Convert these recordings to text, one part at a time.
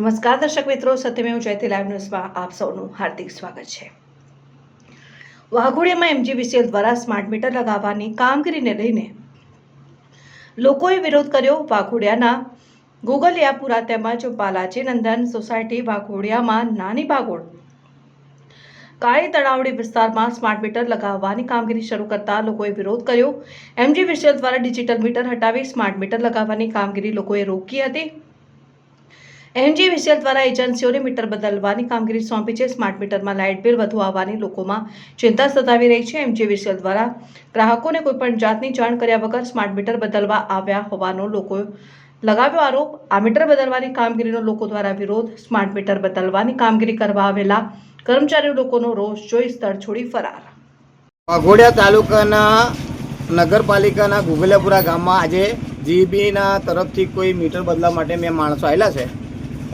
નમસ્કાર દર્શક મિત્રો, સત્યમેવ જયતે લાઈવ ન્યૂઝમાં આપ સૌનું હાર્દિક સ્વાગત છે। વાઘોડિયામાં MGVCL દ્વારા સ્માર્ટ મીટર લગાવવાની કામગીરીને લઈને લોકોએ વિરોધ કર્યો। વાઘોડિયાના ગોગલિયાપુરા તેમજ બાલાજી નંદન સોસાયટી વાઘોડિયામાં નાની ભાગોળ કાળી તળાવડી વિસ્તારમાં સ્માર્ટ મીટર લગાવવાની કામગીરી શરૂ કરતા લોકોએ વિરોધ કર્યો। MGVCL દ્વારા ડિજિટલ મીટર હટાવી સ્માર્ટ મીટર લગાવવાની કામગીરી લોકોએ રોકી હતી। MGVCL દ્વારા એજન્સીઓને મીટર બદલવાની કામગીરી સોંપી છે। સ્માર્ટ મીટરમાં લાઇટ બિલ વધુ આવવાની લોકોમાં ચિંતા સતાવી રહી છે। MGVCL દ્વારા ગ્રાહકોને કોઈપણ જાતની જાણ કર્યા વગર સ્માર્ટ મીટર બદલવા આવ્યા હોવાનો લોકોએ લગાવ્યો આરોપ। આ મીટર બદલવાની કામગીરીનો લોકો દ્વારા વિરોધ। સ્માર્ટ મીટર બદલવાની કામગીરી કરવા આવેલા કર્મચારીઓ લોકોનો રોષ જોઈ સ્થળ છોડી ફરાર। વાઘોડિયા તાલુકાના નગરપાલિકાના ગોગલિયાપુરા ગામમાં આજે જીબીના તરફથી કોઈ મીટર બદલવા માટે મેં માણસો આવેલા છે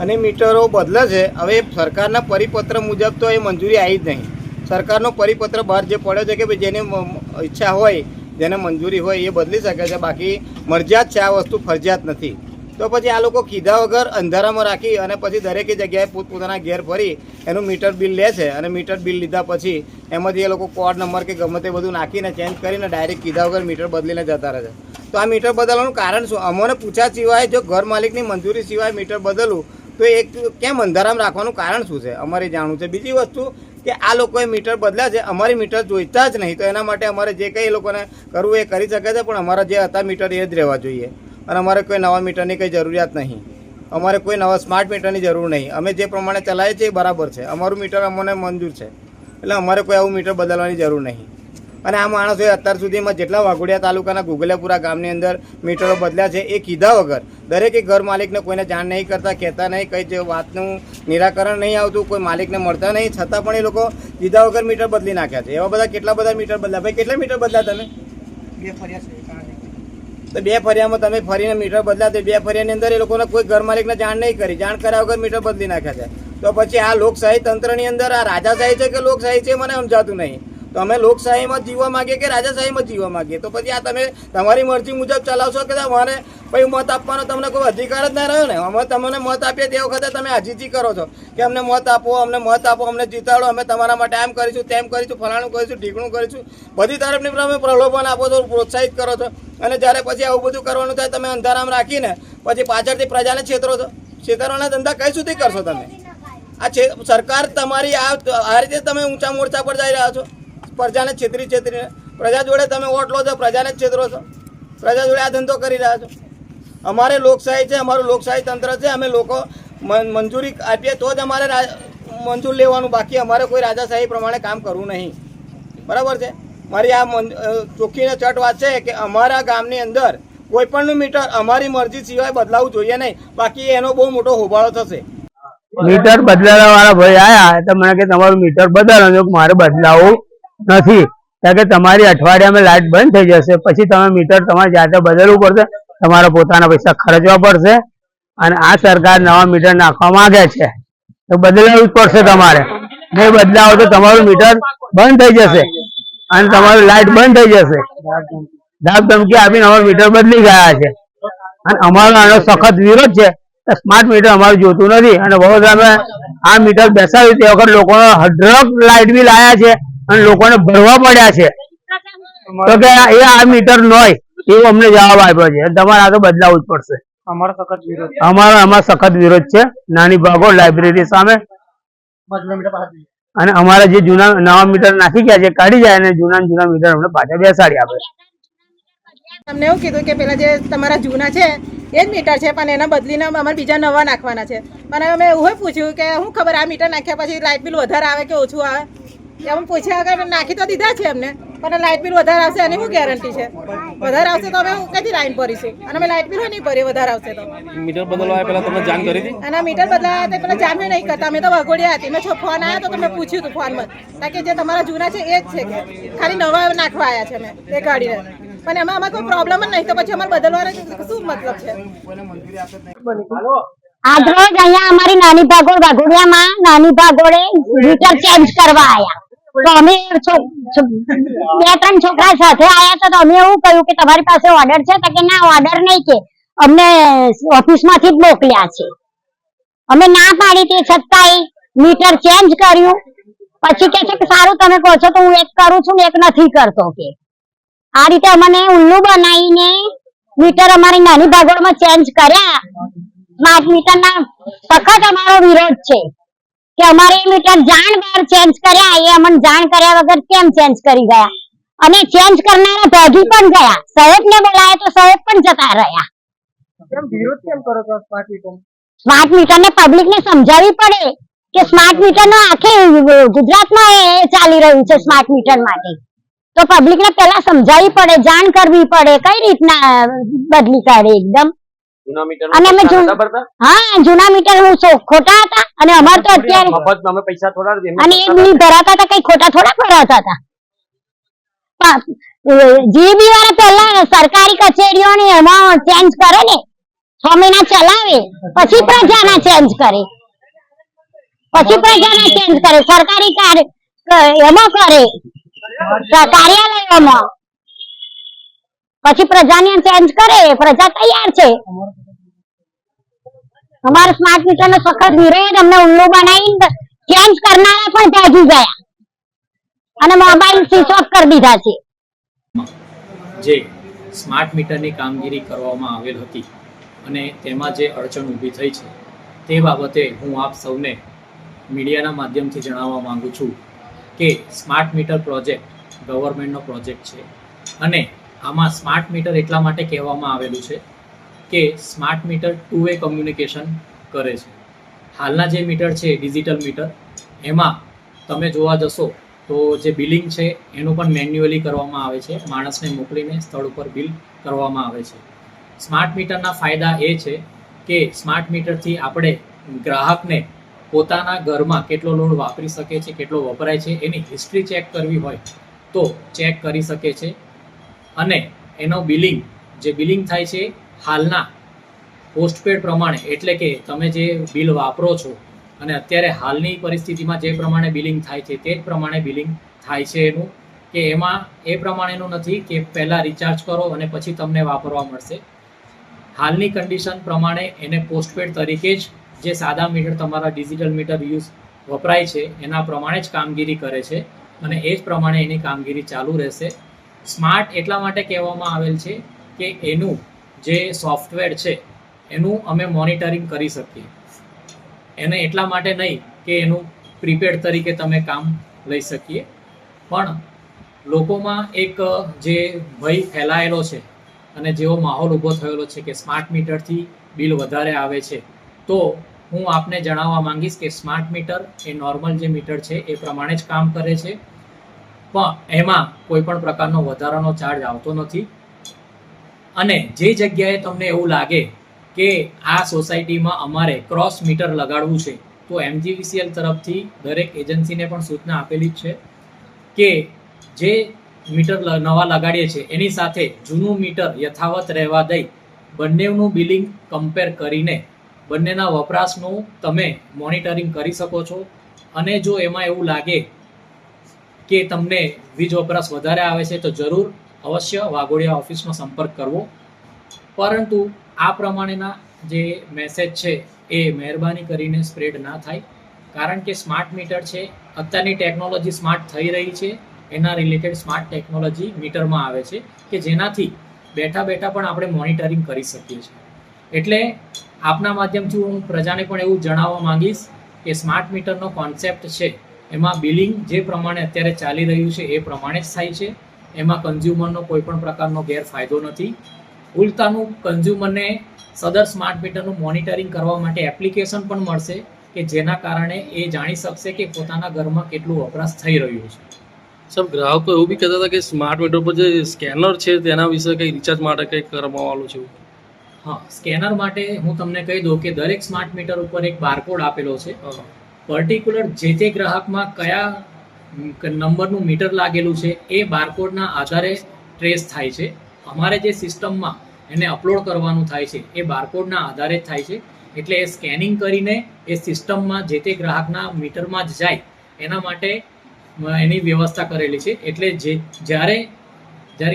અને મીટરો બદલે છે। હવે સરકારના પરિપત્ર મુજબ તો એ મંજૂરી આવી જ નહીં। સરકારનો પરિપત્ર બહાર જે પડ્યો છે કે ભાઈ જેને ઈચ્છા હોય, જેને મંજૂરી હોય એ બદલી શકે છે, બાકી મરજિયાત છે, આ વસ્તુ ફરજિયાત નથી। તો પછી આ લોકો કીધા વગર અંધારામાં રાખી અને પછી દરેકે જગ્યાએ પોતપોતાના ઘેર ફરી એનું મીટર બિલ લે છે અને મીટર બિલ લીધા પછી એમાંથી એ લોકો કોડ નંબર કે ગમે તે બધું નાખીને ચેન્જ કરીને ડાયરેક્ટ કીધા વગર મીટર બદલીને જતા રહે છે। તો આ મીટર બદલવાનું કારણ શું? અમને પૂછ્યા સિવાય જો ઘર માલિકની મંજૂરી સિવાય મીટર બદલવું તો એક કેમ અંધારામાં રાખવાનું કારણ શું છે અમારે જાણવું છે। બીજી વસ્તુ કે આ લોકોએ મીટર બદલ્યા છે, અમારી મીટર જોઈતા જ નહીં, તો એના માટે અમારે જે કંઈ એ લોકોને કરવું એ કરી શકે છે, પણ અમારા જે હતા મીટર એ જ રહેવા જોઈએ અને અમારે કોઈ નવા મીટરની કંઈ જરૂરિયાત નહીં। અમારે કોઈ નવા સ્માર્ટ મીટરની જરૂર નહીં। અમે જે પ્રમાણે ચલાવીએ છીએ એ બરાબર છે, અમારું મીટર અમને મંજૂર છે, એટલે અમારે કોઈ આવું મીટર બદલવાની જરૂર નહીં। અને આ માણસોએ અત્યાર સુધીમાં જેટલા વાઘોડિયા તાલુકાના ગોગલિયાપુરા ગામની અંદર મીટરો બદલ્યા છે એ કીધા વગર દરેકે ઘર માલિકને કોઈને જાણ નહીં કરતા, કહેતા નહીં, કંઈ જે વાતનું નિરાકરણ નહીં આવતું, કોઈ માલિકને મળતા નહીં, છતાં પણ એ લોકો કીધા વગર મીટર બદલી નાખ્યા છે। એવા બધા કેટલા બધા મીટર બદલ્યા? ભાઈ કેટલા મીટર બદલ્યા તમે? તો બે ફરિયામાં તમે ફરીને મીટર બદલ્યા, તો બે ફરિયાની અંદર એ લોકોને કોઈ ઘર માલિકને જાણ નહીં કરી, જાણ કર્યા વગર મીટર બદલી નાખ્યા છે। તો પછી આ લોકશાહી તંત્રની અંદર આ રાજાશાહી છે કે લોકશાહી છે મને સમજાતું નહીં। તો અમે લોકશાહીમાં જીવવા માંગીએ કે રાજાશાહીમાં જીવવા માંગીએ? તો પછી આ તમે તમારી મરજી મુજબ ચલાવશો કે અમારે પછી મત આપવાનો તમને કોઈ અધિકાર જ ના રહ્યો ને। અમે તમને મત આપીએ તે વખતે તમે આજીજી કરો છો કે અમને મત આપો, અમને મત આપો, અમને જીતાડો, અમે તમારા માટે આમ કરીશું, તેમ કરીશું, ફલાણું કરીશું, ઢીકણું કરીશું, બધી તરફની તમે પ્રલોભન આપો છો, પ્રોત્સાહિત કરો છો, અને જ્યારે પછી આવું બધું કરવાનું થાય તમે અંધારામાં રાખીને પછી પાછળથી પ્રજાને છેતરો છો। છેતરવાના ધંધા કઈ સુધી કરશો તમે? આ સરકાર તમારી આ રીતે તમે ઊંચા મોરચા પર જઈ રહ્યા છો, પ્રજાને છેતરીને પ્રજા જોડે તમે વોટ લો છો, પ્રજાને જ છેતરો છો, પ્રજા જોડે આ ધંધો કરી રહ્યા છો। અમારે લોકશાહી છે, અમારું લોકશાહી તંત્ર છે, અમે લોકો મંજૂરી આપીએ તો જ અમારે મંજૂર લેવાનું, બાકી અમારે કોઈ રાજાશાહી પ્રમાણે કામ કરવું નહીં, બરાબર છે? મારી આ ચોખ્ખીને ચટ વાત છે કે અમારા ગામની અંદર કોઈપણનું મીટર અમારી મરજી સિવાય બદલાવવું જોઈએ નહીં, બાકી એનો બહુ મોટો હોબાળો થશે। મીટર બદલાવા વાળા ભાઈ આયા તો મને કે તમારું મીટર બદલાવો, મારે બદલાવું નથી, કારણ કે તમારી અઠવાડિયામાં લાઇટ બંધ થઈ જશે, પછી તમે મીટર તમારે જાતે બદલવું પડશે, તમારા પોતાના પૈસા ખર્ચવા પડશે, અને આ સરકાર નવા મીટર નાખવા માંગે છે તો બદલાવું જ પડશે તમારે। નહીં બદલાવો તો તમારું મીટર બંધ થઈ જશે અને તમારું લાઇટ બંધ થઈ જશે। ધાક ધમકી આપીને અમારું મીટર બદલી ગયા છે અને અમારો આનો સખત વિરોધ છે। સ્માર્ટ મીટર અમારું જોતું નથી અને વડોદરામાં આ મીટર બેસાડ્યું તે વખત લોકોનો હડરક લાઇટ બિલ આવ્યા છે અને લોકોને ભરવા પડ્યા છે, તો કે એ આ મીટર નોય એવું અમને જવાબ આપ્યો છે। તમારે આ તો બદલાવું જ પડશે। અમારો સખત વિરોધ છે નાની ભાગોળ લાઇબ્રેરી સામે, અને અમારા જે જૂના નવા મીટર નાખી ગયા છે કાઢી જાય અને જૂના મીટર અમને પાછા બેસાડી આપે। તમને એવું કીધું કે પેલા જે તમારા જૂના છે એ જ મીટર છે, પણ એના બદલીને અમારે બીજા નવા નાખવાના છે। પણ અમે એવું પૂછ્યું કે શું ખબર આ મીટર નાખ્યા પછી લાઇટ બિલ વધારે આવે કે ઓછું આવે? એમ પૂછ્યા વગર નાખી તો દીધા છે એમને, પણ લાઇટ બિલ વધારે આવશે એની શું ગેરંટી છે? વધારે આવશે તો અમે કઈથી લાઈન ભરીશું? અને અમે લાઇટ બિલ નહીં ભરીએ વધારે આવશે તો। મીટર બદલવા પહેલા તમે જાણ કરી હતી? અને મીટર બદલાયા તે પેલા જાણ નહીં કરતા, અમે તો વાઘોડિયા હતી, મેં ફોન આવ્યા તો તમે પૂછ્યું હતું ફોનમાં કે જે તમારા જૂના છે એ જ છે કે ખાલી નવા નાખવા આવ્યા છે મેં એ ગાડીને, પણ એમાં અમારે કોઈ પ્રોબ્લેમ જ નહીં, તો પછી અમારે બદલવાનો શું મતલબ છે? આજરોજ અહીંયા અમારી નાની ભાગોળ વાઘોડિયામાં નાની ભાગોળે મીટર ચેન્જ કરવા આવ્યા, તો અમે બે ત્રણ છોકરા સાથે આવ્યા હતા, તો અમે એવું કહ્યું કે તમારી પાસે ઓર્ડર છે? તો કે ના ઓર્ડર નહીં, કે અમને ઓફિસમાંથી જ મોકલ્યા છે। અમે ના પાડી તે છતાંય મીટર ચેન્જ કર્યું. પછી કે છે કે સારું તમે કહો છો તો હું એક કરું છું ને એક નથી કરતો કે આ રીતે અમને ઉલ્લુ બનાવીને મીટર અમારી નાની ભાગોળમાં ચેન્જ કર્યા. સ્માર્ટ મીટરના સખત અમારો વિરોધ છે કે અમારે મીટર જાણ બહાર ચેન્જ કર્યા, એ અમને જાણ કર્યા વગર કેમ ચેન્જ કરી ગયા? અને ચેન્જ કરનારા ભાગી પણ ગયા. સાહેબને બોલાયા તો સાહેબ પણ જતા રહ્યા. સ્માર્ટ મીટરને પબ્લિકને સમજાવવી પડે કે સ્માર્ટ મીટરનો આખે ગુજરાતમાં એ ચાલી રહ્યું છે. સ્માર્ટ મીટર માટે તો પબ્લિકને પહેલા સમજાવવી પડે, જાણ કરવી પડે કઈ રીતના બદલી કાઢે એકદમ. જૂના મીટર અને અમે હા જૂના મીટર ખોટા હતા અને અમારે તો અત્યારે મફત અમે પૈસા થોડા અને એ બિલ ભરાતા હતા, કઈ ખોટા થોડા ભરાતા હતા. જીબી વાળા પહેલા સરકારી કચેરીઓને એમાં ચેન્જ કરે ને 6 મહિના ચલાવે પછી પ્રજાના ચેન્જ કરે, સરકારી એમાં કરે કાર્યાલયોમાં, પછી પ્રજાને ચેન્જ કરે. પ્રજા તૈયાર છે. અમારા સ્માર્ટ મીટર નો સખત વિરોધ. અમને ઉલ્લુ બનાવી ચેન્જ કરનારા પણ ભાગી ગયા અને મોબાઈલ સ્વિચ ઓફ કરી દીધા છે. જે સ્માર્ટ મીટરની કામગીરી કરવામાં આવેલ હતી અને તેમાં જે અડચણ ઊભી થઈ છે તે બાબતે હું આપ સૌને મીડિયાના માધ્યમથી જણાવવા માંગુ છું કે સ્માર્ટ મીટર પ્રોજેક્ટ ગવર્મેન્ટનો પ્રોજેક્ટ છે અને આમાં સ્માર્ટ મીટર એટલા માટે કહેવામાં આવેલું છે કે સ્માર્ટ મીટર 2-way કમ્યુનિકેશન કરે છે. હાલના જે મીટર છે ડિજિટલ મીટર, એમાં તમે જોવા જશો તો જે બિલિંગ છે એનું પણ મેન્યુઅલી કરવામાં આવે છે. માણસને મોકલીને સ્થળ ઉપર બિલ કરવામાં આવે છે. સ્માર્ટ મીટરના ફાયદા એ છે કે સ્માર્ટ મીટરથી આપણે ગ્રાહકને પોતાના ઘરમાં કેટલો લોડ વાપરી શકે છે, કેટલો વપરાય છે, એની હિસ્ટ્રી ચેક કરવી હોય તો ચેક કરી શકે છે. અને એનો જે બિલિંગ થાય છે હાલના પોસ્ટપેડ પ્રમાણે, એટલે કે તમે જે બિલ વાપરો છો અને અત્યારે હાલની પરિસ્થિતિમાં જે પ્રમાણે બિલિંગ થાય છે તે જ પ્રમાણે બિલિંગ થાય છે. એનું કે એમાં એ પ્રમાણેનું નથી કે પહેલાં રિચાર્જ કરો અને પછી તમને વાપરવા મળશે. હાલની કન્ડિશન પ્રમાણે એને પોસ્ટપેડ તરીકે જ જે સાદા મીટર તમારા ડિજિટલ મીટર વપરાય છે એના પ્રમાણે જ કામગીરી કરે છે અને એ જ પ્રમાણે એની કામગીરી ચાલુ રહેશે. સ્માર્ટ એટલા માટે કહેવામાં આવેલ છે કે એનું જે સોફ્ટવેર છે એનું અમે મોનિટરિંગ કરી શકીએ. એને એટલા માટે નહીં કે એનું પ્રીપેડ તરીકે તમે કામ લઈ શકીએ, પણ લોકોમાં એક જે ભય ફેલાયેલો છે અને જેવો માહોલ ઊભો થયેલો છે કે સ્માર્ટ મીટરથી બિલ વધારે આવે છે, તો હું આપને જણાવવા માંગીશ કે સ્માર્ટ મીટર એ નોર્મલ જે મીટર છે એ પ્રમાણે જ કામ કરે છે, પણ એમાં કોઈ પણ પ્રકારનો વધારાનો ચાર્જ આવતો નથી. અને જે જગ્યાએ તમને એવું લાગે કે આ સોસાયટીમાં અમારે ક્રોસ મીટર લગાડવું છે તો MGVCL તરફથી દરેક એજન્સીને પણ સૂચના આપેલી જ છે કે જે મીટર નવા લગાડીએ છીએ એની સાથે જૂનું મીટર યથાવત રહેવા દઈ બંનેનું બિલિંગ કમ્પેર કરીને બંનેના વપરાશનું તમે મોનિટરિંગ કરી શકો છો. અને જો એમાં એવું લાગે કે તમને વીજ વપરાશ વધારે આવે છે તો જરૂર અવશ્ય વાઘોડિયા ઓફિસનો સંપર્ક કરવો. પરંતુ આ પ્રમાણેના જે મેસેજ છે એ મહેરબાની કરીને સ્પ્રેડ ના થાય, કારણ કે સ્માર્ટ મીટર છે અત્યારની ટેકનોલોજી સ્માર્ટ થઈ રહી છે, એના રિલેટેડ સ્માર્ટ ટેકનોલોજી મીટરમાં આવે છે કે જેનાથી બેઠા બેઠા પણ આપણે મોનિટરિંગ કરી શકીએ છીએ. એટલે આપના માધ્યમથી હું પ્રજાને પણ એવું જણાવવા માંગીશ કે સ્માર્ટ મીટરનો કોન્સેપ્ટ છે એમાં બિલિંગ જે પ્રમાણે અત્યારે ચાલી રહ્યું છે એ પ્રમાણે જ થાય છે. એમાં કન્ઝ્યુમરનો કોઈ પણ પ્રકારનો ગેરફાયદો નથી. ઉલટાનું કન્ઝ્યુમરને સદર સ્માર્ટ મીટરનું મોનિટરિંગ કરવા માટે એપ્લિકેશન પણ મળશે કે જેના કારણે એ જાણી શકશે કે પોતાના ઘરમાં કેટલું વપરાશ થઈ રહ્યું છે. સર, ગ્રાહકો એવું બી કહેતા હતા કે સ્માર્ટ મીટર પર જે સ્કેનર છે તેના વિશે કંઈ રિચાર્જ માટે કંઈક કરવાનું છે. હા, સ્કેનર માટે હું તમને કહી દઉં કે દરેક સ્માર્ટ મીટર ઉપર એક બારકોડ આપેલો છે. પર્ટિક્યુલર જે તે ગ્રાહકમાં કયા નંબરનું મીટર લાગેલું છે એ બારકોડના આધારે ટ્રેસ થાય છે. અમારે જે સિસ્ટમમાં એને અપલોડ કરવાનું થાય છે એ બારકોડના આધારે જ થાય છે. એટલે એ સ્કેનિંગ કરીને એ સિસ્ટમમાં જે તે ગ્રાહકના મીટરમાં જ જાય એના માટે એની વ્યવસ્થા કરેલી છે. એટલે જ્યારે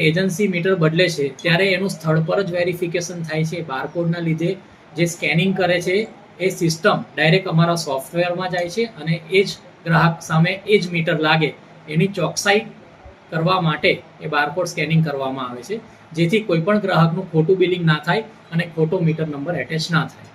એજન્સી મીટર બદલે છે ત્યારે એનું સ્થળ પર જ વેરિફિકેશન થાય છે. બારકોડના લીધે જે સ્કેનિંગ કરે છે એ સિસ્ટમ ડાયરેક્ટ અમારા સોફ્ટવેરમાં જાય છે અને એ જ ગ્રાહક સામે એ જ મીટર લાગે એની ચોકસાઈ કરવા માટે એ બારકોડ સ્કેનિંગ કરવામાં આવે છે, જેથી કોઈ પણ ગ્રાહકનું ખોટું બિલિંગ ના થાય અને ખોટો મીટર નંબર એટેચ ના થાય.